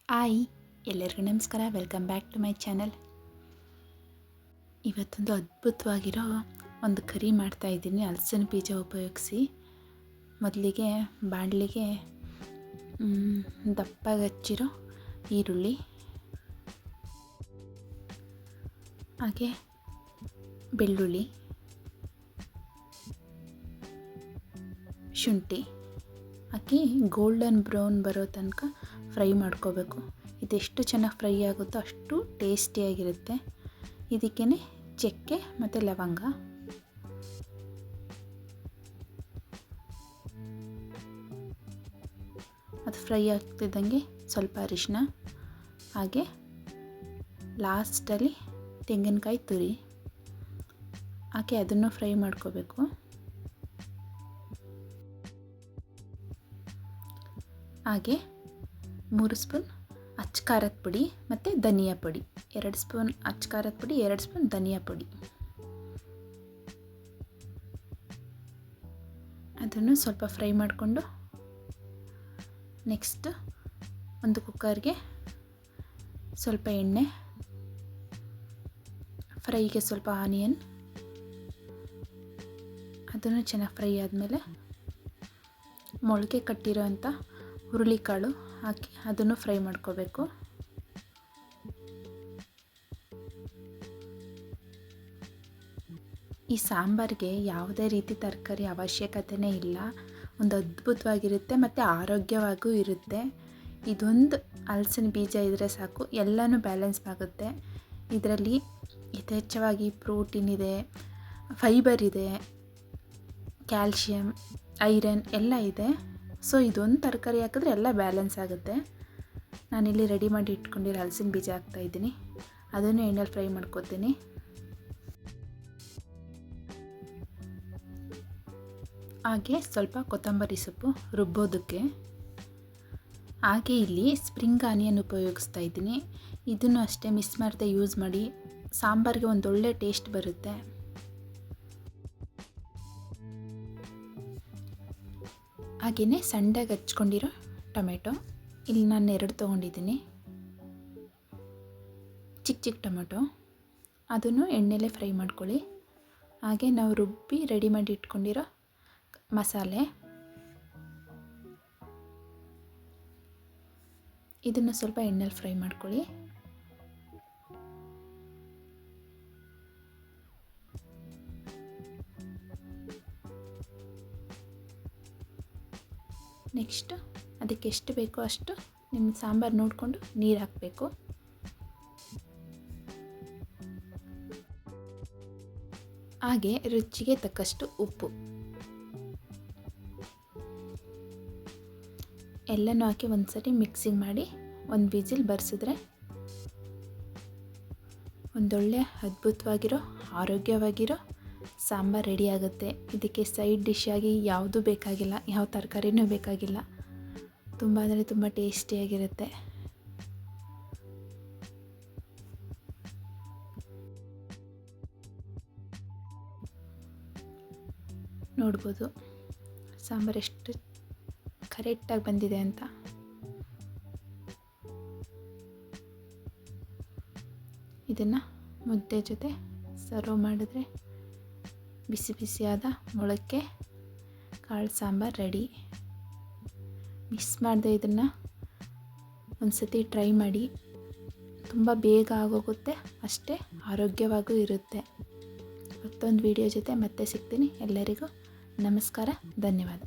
Hi, ಎಲ್ಲರಿಗೂ ನಮಸ್ಕಾರ. Welcome back to my channel. ಇವತ್ತೊಂದು ಅದ್ಭುತವಾಗಿರೋ ಒಂದು ಕರಿ ಮಾಡ್ತಾಯಿದ್ದೀನಿ ಹಲಸಿನ ಬೀಜ ಉಪಯೋಗಿಸಿ. ಮೊದಲಿಗೆ ಬಾಣಲಿಗೆ ದಪ್ಪಗೆ ಹಚ್ಚಿರೋ ಈರುಳ್ಳಿ, ಹಾಗೆ ಬೆಳ್ಳುಳ್ಳಿ, ಶುಂಠಿ ಹಾಕಿ ಗೋಲ್ಡನ್ ಬ್ರೌನ್ ಬರೋ ತನಕ ಫ್ರೈ ಮಾಡ್ಕೋಬೇಕು. ಇದೆಷ್ಟು ಚೆನ್ನಾಗಿ ಫ್ರೈ ಆಗುತ್ತೋ ಅಷ್ಟು ಟೇಸ್ಟಿಯಾಗಿರುತ್ತೆ. ಇದಕ್ಕೇ ಚಕ್ಕೆ ಮತ್ತು ಲವಂಗ, ಅದು ಫ್ರೈ ಆಗ್ತಿದ್ದಂಗೆ ಸ್ವಲ್ಪ ಅರಿಶಿನ, ಹಾಗೆ ಲಾಸ್ಟಲ್ಲಿ ತೆಂಗಿನಕಾಯಿ ತುರಿ ಹಾಕಿ ಅದನ್ನು ಫ್ರೈ ಮಾಡ್ಕೋಬೇಕು. ಹಾಗೆ 3 ಸ್ಪೂನ್ ಅಚ್ಚ ಖಾರದ ಪುಡಿ ಮತ್ತು ಧನಿಯಾ ಪುಡಿ, 2 ಸ್ಪೂನ್ ಅಚ್ಚ ಖಾರದ ಪುಡಿ, 2 ಸ್ಪೂನ್ ಧನಿಯಾ ಪುಡಿ, ಅದನ್ನು ಸ್ವಲ್ಪ ಫ್ರೈ ಮಾಡಿಕೊಂಡು ನೆಕ್ಸ್ಟ್ ಒಂದು ಕುಕ್ಕರ್ಗೆ ಸ್ವಲ್ಪ ಎಣ್ಣೆ, ಫ್ರೈಗೆ ಸ್ವಲ್ಪ ಆನಿಯನ್, ಅದನ್ನು ಚೆನ್ನಾಗಿ ಫ್ರೈ ಆದಮೇಲೆ ಮೊಳಕೆ ಕಟ್ಟಿರೋ ಅಂಥ ಹುರುಳಿಕಾಳು ಹಾಕಿ ಅದನ್ನು ಫ್ರೈ ಮಾಡ್ಕೋಬೇಕು. ಈ ಸಾಂಬಾರಿಗೆ ಯಾವುದೇ ರೀತಿ ತರಕಾರಿ ಅವಶ್ಯಕತೆಯೇ ಇಲ್ಲ. ಒಂದು ಅದ್ಭುತವಾಗಿರುತ್ತೆ ಮತ್ತು ಆರೋಗ್ಯವಾಗೂ ಇರುತ್ತೆ. ಇದೊಂದು ಹಲಸಿನ ಬೀಜ ಇದ್ದರೆ ಸಾಕು, ಎಲ್ಲನೂ ಬ್ಯಾಲೆನ್ಸ್ ಆಗುತ್ತೆ. ಇದರಲ್ಲಿ ಯಥೇಚ್ಛವಾಗಿ ಪ್ರೋಟೀನ್ ಇದೆ, ಫೈಬರ್ ಇದೆ, ಕ್ಯಾಲ್ಶಿಯಂ, ಐರನ್ ಎಲ್ಲ ಇದೆ. ಸೊ ಇದೊಂದು ತರಕಾರಿ ಹಾಕಿದ್ರೆ ಎಲ್ಲ ಬ್ಯಾಲೆನ್ಸ್ ಆಗುತ್ತೆ. ನಾನಿಲ್ಲಿ ರೆಡಿ ಮಾಡಿ ಇಟ್ಕೊಂಡಿರೋ ಹಲಸಿನ ಬೀಜ ಹಾಕ್ತಾಯಿದ್ದೀನಿ, ಅದನ್ನು ಎಣ್ಣೆಲಿ ಫ್ರೈ ಮಾಡ್ಕೊತೀನಿ. ಹಾಗೆ ಸ್ವಲ್ಪ ಕೊತ್ತಂಬರಿ ಸೊಪ್ಪು ರುಬ್ಬೋದಕ್ಕೆ. ಹಾಗೆ ಇಲ್ಲಿ ಸ್ಪ್ರಿಂಗ್ ಆನಿಯನ್ ಉಪಯೋಗಿಸ್ತಾ ಇದ್ದೀನಿ. ಇದನ್ನು ಅಷ್ಟೇ ಮಿಸ್ ಮಾಡದೆ ಯೂಸ್ ಮಾಡಿ, ಸಾಂಬಾರಿಗೆ ಒಂದೊಳ್ಳೆ ಟೇಸ್ಟ್ ಬರುತ್ತೆ. ಹಾಗೆಯೇ ಸಣ್ಣದಾಗಿ ಹಚ್ಕೊಂಡಿರೋ ಟೊಮೆಟೊ, ಇಲ್ಲಿ ನಾನು 2 ತೊಗೊಂಡಿದ್ದೀನಿ, ಚಿಕ್ಕ ಚಿಕ್ಕ ಟೊಮೆಟೊ, ಅದನ್ನು ಎಣ್ಣೆಲೇ ಫ್ರೈ ಮಾಡ್ಕೊಳ್ಳಿ. ಹಾಗೆ ನಾವು ರುಬ್ಬಿ ರೆಡಿ ಮಾಡಿ ಇಟ್ಕೊಂಡಿರೋ ಮಸಾಲೆ, ಇದನ್ನು ಸ್ವಲ್ಪ ಎಣ್ಣೆಲಿ ಫ್ರೈ ಮಾಡ್ಕೊಳ್ಳಿ. ನೆಕ್ಸ್ಟ್ ಅದಕ್ಕೆ ಎಷ್ಟು ಬೇಕೋ ಅಷ್ಟು ನಿಮ್ಮ ಸಾಂಬಾರು ನೋಡಿಕೊಂಡು ನೀರು ಹಾಕಬೇಕು. ಹಾಗೆ ರುಚಿಗೆ ತಕ್ಕಷ್ಟು ಉಪ್ಪು, ಎಲ್ಲನೂ ಹಾಕಿ ಒಂದ್ಸರಿ ಮಿಕ್ಸಿಂಗ್ ಮಾಡಿ ಒಂದು ವಿಸಿಲ್ ಬರ್ಸಿದ್ರೆ ಒಂದೊಳ್ಳೆ ಅದ್ಭುತವಾಗಿರೋ ಆರೋಗ್ಯವಾಗಿರೋ ಸಾಂಬಾರು ರೆಡಿ ಆಗುತ್ತೆ. ಇದಕ್ಕೆ ಸೈಡ್ ಡಿಶ್ ಆಗಿ ಯಾವುದೂ ಬೇಕಾಗಿಲ್ಲ, ಯಾವ ತರಕಾರಿನೂ ಬೇಕಾಗಿಲ್ಲ. ತುಂಬ ಅಂದರೆ ತುಂಬ ಟೇಸ್ಟಿಯಾಗಿರುತ್ತೆ. ನೋಡ್ಬೋದು ಸಾಂಬಾರು ಎಷ್ಟು ಕರೆಕ್ಟಾಗಿ ಬಂದಿದೆ ಅಂತ. ಇದನ್ನು ಮುದ್ದೆ ಜೊತೆ ಸರ್ವ್ ಮಾಡಿದ್ರೆ ಬಿಸಿ ಬಿಸಿಯಾದ ಮೊಳಕೆ ಕಾಳು ಸಾಂಬಾರು ರೆಡಿ. ಮಿಸ್ ಮಾಡದೆ ಇದನ್ನು ಒಂದು ಸತಿ ಟ್ರೈ ಮಾಡಿ. ತುಂಬ ಬೇಗ ಆಗೋಗುತ್ತೆ, ಅಷ್ಟೇ ಆರೋಗ್ಯವಾಗೂ ಇರುತ್ತೆ. ಮತ್ತೊಂದು ವಿಡಿಯೋ ಜೊತೆ ಮತ್ತೆ ಸಿಗ್ತೀನಿ. ಎಲ್ಲರಿಗೂ ನಮಸ್ಕಾರ, ಧನ್ಯವಾದ.